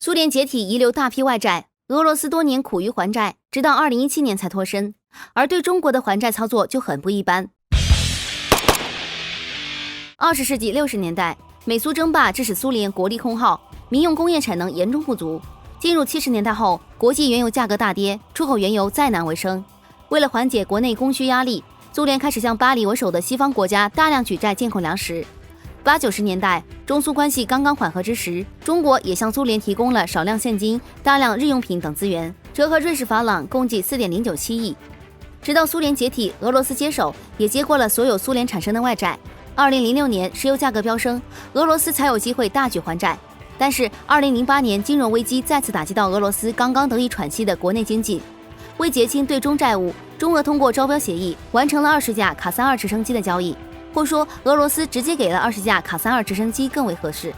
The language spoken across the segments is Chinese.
苏联解体，遗留大批外债，俄罗斯多年苦于还债，直到2017年才脱身。而对中国的还债操作就很不一般。20世纪60年代，美苏争霸致使苏联国力空耗，民用工业产能严重不足。进入70年代后，国际原油价格大跌，出口原油再难为生。为了缓解国内供需压力，苏联开始向巴黎为首的西方国家大量举债进口粮食。80、90年代，中苏关系刚刚缓和之时，中国也向苏联提供了少量现金、大量日用品等资源，折合瑞士法郎共计4.097亿。直到苏联解体，俄罗斯接手，也接过了所有苏联产生的外债。2006年，石油价格飙升，俄罗斯才有机会大举还债。但是2008年金融危机再次打击到俄罗斯刚刚得以喘息的国内经济。为结清对中债务，中俄通过招标协议完成了20架卡32直升机的交易。或说，俄罗斯直接给了20架卡32直升机更为合适。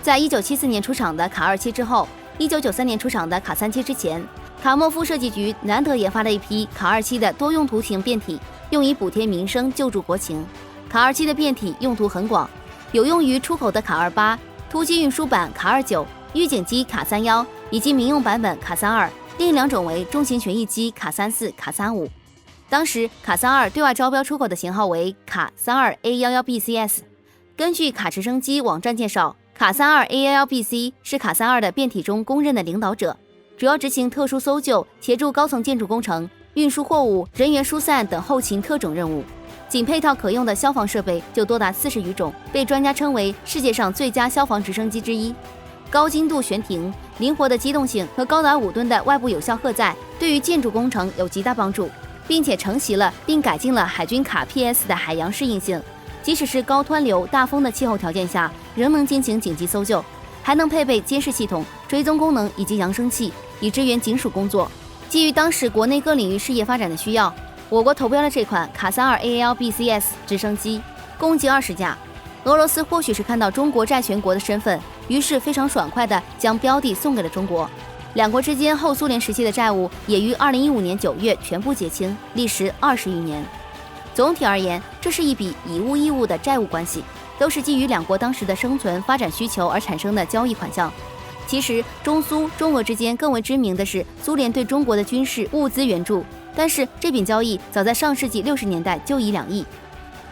在1974年出厂的卡27之后，1993年出厂的卡37之前，卡莫夫设计局难得研发了一批卡27的多用途型变体，用以补贴民生、救助国情。卡27的变体用途很广，有用于出口的卡28、突击运输版卡29、预警机卡31以及民用版本卡32，另两种为中型旋翼机卡34、卡35。当时卡32对外招标出口的型号为卡32A11BCS。根据卡直升机网站介绍，卡32A11BC 是卡32的变体中公认的领导者，主要执行特殊搜救、协助高层建筑工程、运输货物、人员疏散等后勤特种任务。仅配套可用的消防设备就多达40余种，被专家称为世界上最佳消防直升机之一。高精度悬停、灵活的机动性和高达5吨的外部有效荷载，对于建筑工程有极大帮助，并且承袭了并改进了海军卡 PS 的海洋适应性，即使是高湍流、大风的气候条件下，仍能进行紧急搜救，还能配备监视系统、追踪功能以及扬声器，以支援警署工作。基于当时国内各领域事业发展的需要，我国投标了这款卡32AL-BCS 直升机，共计20架。俄罗斯或许是看到中国债权国的身份，于是非常爽快地将标的送给了中国。两国之间后苏联时期的债务也于2015年9月全部结清，历时20余年。总体而言，这是一笔以物易物的债务关系，都是基于两国当时的生存发展需求而产生的交易款项。其实中苏、中俄之间更为知名的是苏联对中国的军事物资援助，但是这笔交易早在上世纪60年代就已2亿。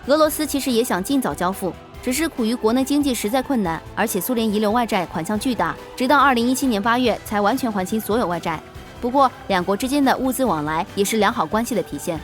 俄罗斯其实也想尽早交付，只是苦于国内经济实在困难，而且苏联遗留外债款项巨大，直到2017年8月才完全还清所有外债。不过两国之间的物资往来也是良好关系的体现。